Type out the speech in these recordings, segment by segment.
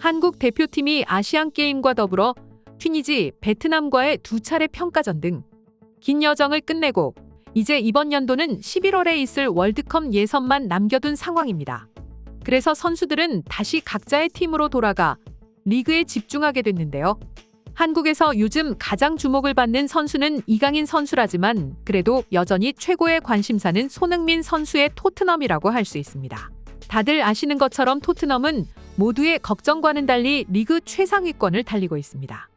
한국 대표팀이 아시안게임과 더불어 튀니지, 베트남과의 2차례 평가전 등 긴 여정을 끝내고 이제 이번 연도는 11월에 있을 월드컵 예선만 남겨둔 상황입니다. 그래서 선수들은 다시 각자의 팀으로 돌아가 리그에 집중하게 됐는데요. 한국에서 요즘 가장 주목을 받는 선수는 이강인 선수라지만 그래도 여전히 최고의 관심사는 손흥민 선수의 토트넘이라고 할 수 있습니다. 다들 아시는 것처럼 토트넘은 모두의 걱정과는 달리 리그 최상위권을 달리고 있습니다.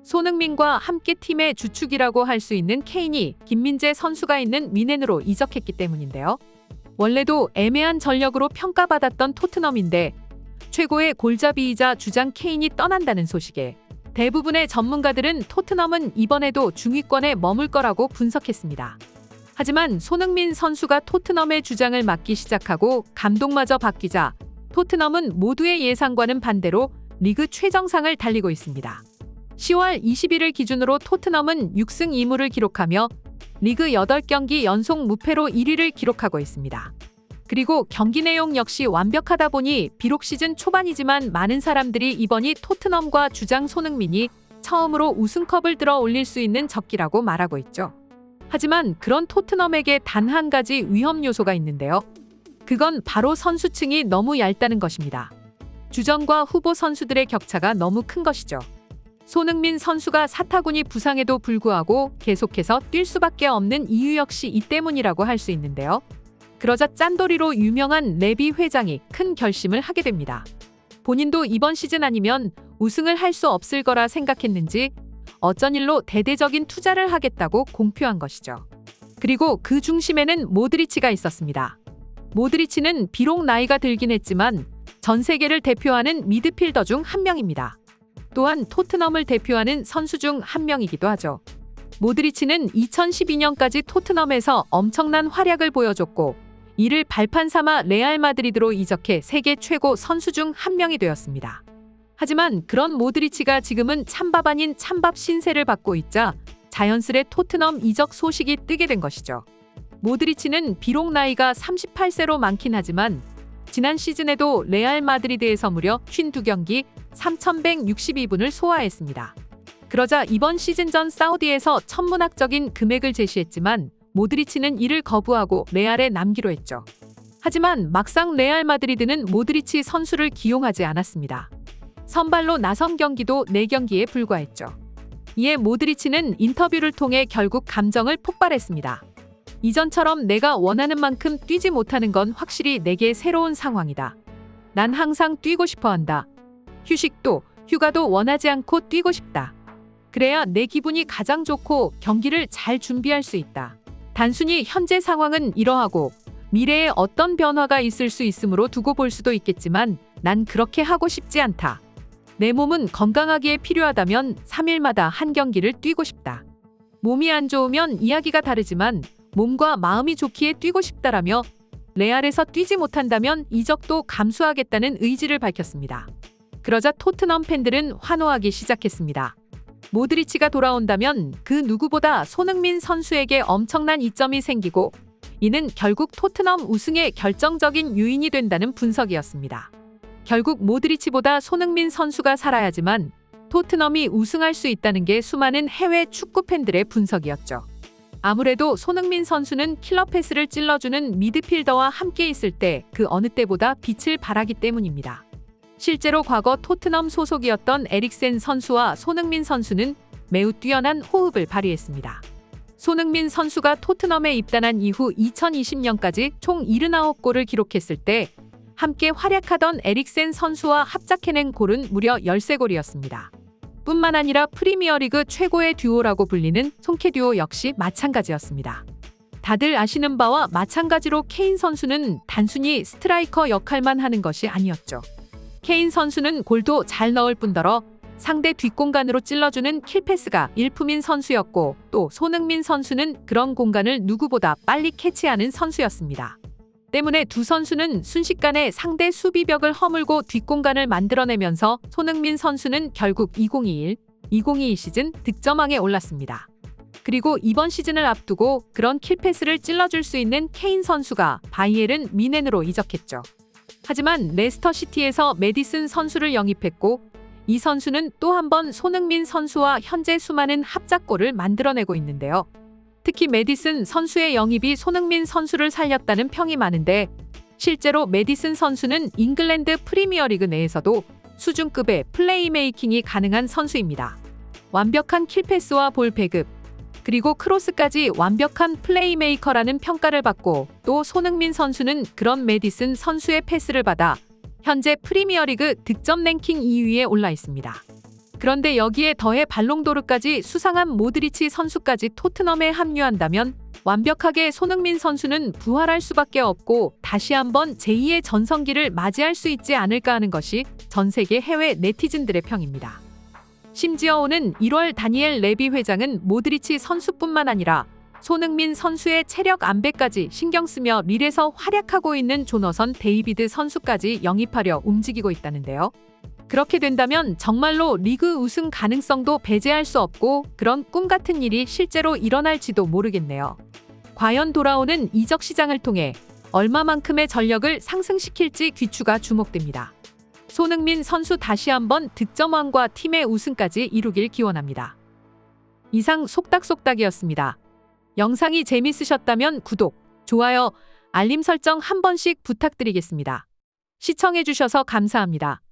손흥민과 함께 팀의 주축이라고 할 수 있는 케인이 김민재 선수가 있는 미넨으로 이적했기 때문인데요. 원래도 애매한 전력으로 평가받았던 토트넘인데 최고의 골잡이이자 주장 케인이 떠난다는 소식에 대부분의 전문가들은 토트넘은 이번에도 중위권에 머물 거라고 분석했습니다. 하지만 손흥민 선수가 토트넘의 주장을 맡기 시작하고 감독마저 바뀌자 토트넘은 모두의 예상과는 반대로 리그 최정상을 달리고 있습니다. 10월 20일을 기준으로 토트넘은 6승 2무를 기록하며 리그 8경기 연속 무패로 1위를 기록하고 있습니다. 그리고 경기 내용 역시 완벽하다 보니 비록 시즌 초반이지만 많은 사람들이 이번이 토트넘과 주장 손흥민이 처음으로 우승컵을 들어 올릴 수 있는 적기라고 말하고 있죠. 하지만 그런 토트넘에게 단 한 가지 위험 요소가 있는데요. 그건 바로 선수층이 너무 얇다는 것입니다. 주전과 후보 선수들의 격차가 너무 큰 것이죠. 손흥민 선수가 사타구니 부상에도 불구하고 계속해서 뛸 수밖에 없는 이유 역시 이 때문이라고 할 수 있는데요. 그러자 짠돌이로 유명한 레비 회장이 큰 결심을 하게 됩니다. 본인도 이번 시즌 아니면 우승을 할 수 없을 거라 생각했는지 어쩐 일로 대대적인 투자를 하겠다고 공표한 것이죠. 그리고 그 중심에는 모드리치가 있었습니다. 모드리치는 비록 나이가 들긴 했지만 전 세계를 대표하는 미드필더 중 한 명입니다. 또한 토트넘을 대표하는 선수 중 한 명이기도 하죠. 모드리치는 2012년까지 토트넘에서 엄청난 활약을 보여줬고 이를 발판 삼아 레알 마드리드로 이적해 세계 최고 선수 중 한 명이 되었습니다. 하지만 그런 모드리치가 지금은 찬밥 아닌 찬밥 신세를 받고 있자 자연스레 토트넘 이적 소식이 뜨게 된 것이죠. 모드리치는 비록 나이가 38세로 많긴 하지만 지난 시즌에도 레알 마드리드에서 무려 52경기 3,162분을 소화했습니다. 그러자 이번 시즌 전 사우디에서 천문학적인 금액을 제시했지만 모드리치는 이를 거부하고 레알에 남기로 했죠. 하지만 막상 레알 마드리드는 모드리치 선수를 기용하지 않았습니다. 선발로 나선 경기도 4경기에 불과했죠. 이에 모드리치는 인터뷰를 통해 결국 감정을 폭발했습니다. 이전처럼 내가 원하는 만큼 뛰지 못하는 건 확실히 내게 새로운 상황이다. 난 항상 뛰고 싶어 한다. 휴식도, 휴가도 원하지 않고 뛰고 싶다. 그래야 내 기분이 가장 좋고 경기를 잘 준비할 수 있다. 단순히 현재 상황은 이러하고 미래에 어떤 변화가 있을 수 있으므로 두고 볼 수도 있겠지만 난 그렇게 하고 싶지 않다. 내 몸은 건강하기에 필요하다면 3일마다 한 경기를 뛰고 싶다. 몸이 안 좋으면 이야기가 다르지만 몸과 마음이 좋기에 뛰고 싶다라며 레알에서 뛰지 못한다면 이적도 감수하겠다는 의지를 밝혔습니다. 그러자 토트넘 팬들은 환호하기 시작했습니다. 모드리치가 돌아온다면 그 누구보다 손흥민 선수에게 엄청난 이점이 생기고 이는 결국 토트넘 우승의 결정적인 요인이 된다는 분석이었습니다. 결국 모드리치보다 손흥민 선수가 살아야지만 토트넘이 우승할 수 있다는 게 수많은 해외 축구 팬들의 분석이었죠. 아무래도 손흥민 선수는 킬러 패스를 찔러주는 미드필더와 함께 있을 때 그 어느 때보다 빛을 발하기 때문입니다. 실제로 과거 토트넘 소속이었던 에릭센 선수와 손흥민 선수는 매우 뛰어난 호흡을 발휘했습니다. 손흥민 선수가 토트넘에 입단한 이후 2020년까지 총 79골을 기록했을 때 함께 활약하던 에릭센 선수와 합작해낸 골은 무려 13골이었습니다. 뿐만 아니라 프리미어리그 최고의 듀오라고 불리는 손케 듀오 역시 마찬가지였습니다. 다들 아시는 바와 마찬가지로 케인 선수는 단순히 스트라이커 역할만 하는 것이 아니었죠. 케인 선수는 골도 잘 넣을 뿐더러 상대 뒷공간으로 찔러주는 킬패스가 일품인 선수였고 또 손흥민 선수는 그런 공간을 누구보다 빨리 캐치하는 선수였습니다. 때문에 두 선수는 순식간에 상대 수비벽을 허물고 뒷공간을 만들어내면서 손흥민 선수는 결국 2021-2022 시즌 득점왕에 올랐습니다. 그리고 이번 시즌을 앞두고 그런 킬패스를 찔러줄 수 있는 케인 선수가 바이에른 뮌헨으로 이적했죠. 하지만 레스터시티에서 메디슨 선수를 영입했고 이 선수는 또 한 번 손흥민 선수와 현재 수많은 합작골을 만들어내고 있는데요. 특히 메디슨 선수의 영입이 손흥민 선수를 살렸다는 평이 많은데 실제로 메디슨 선수는 잉글랜드 프리미어리그 내에서도 수준급의 플레이메이킹이 가능한 선수입니다. 완벽한 킬패스와 볼 배급, 그리고 크로스까지 완벽한 플레이메이커라는 평가를 받고 또 손흥민 선수는 그런 메디슨 선수의 패스를 받아 현재 프리미어리그 득점 랭킹 2위에 올라 있습니다. 그런데 여기에 더해 발롱도르까지 수상한 모드리치 선수까지 토트넘에 합류한다면 완벽하게 손흥민 선수는 부활할 수밖에 없고 다시 한번 제2의 전성기를 맞이할 수 있지 않을까 하는 것이 전 세계 해외 네티즌들의 평입니다. 심지어 오는 1월 다니엘 레비 회장은 모드리치 선수뿐만 아니라 손흥민 선수의 체력 안배까지 신경 쓰며 릴에서 활약하고 있는 조너선 데이비드 선수까지 영입하려 움직이고 있다는데요. 그렇게 된다면 정말로 리그 우승 가능성도 배제할 수 없고 그런 꿈 같은 일이 실제로 일어날지도 모르겠네요. 과연 돌아오는 이적 시장을 통해 얼마만큼의 전력을 상승시킬지 귀추가 주목됩니다. 손흥민 선수 다시 한번 득점왕과 팀의 우승까지 이루길 기원합니다. 이상 속닥속닥이었습니다. 영상이 재밌으셨다면 구독, 좋아요, 알림 설정 한 번씩 부탁드리겠습니다. 시청해주셔서 감사합니다.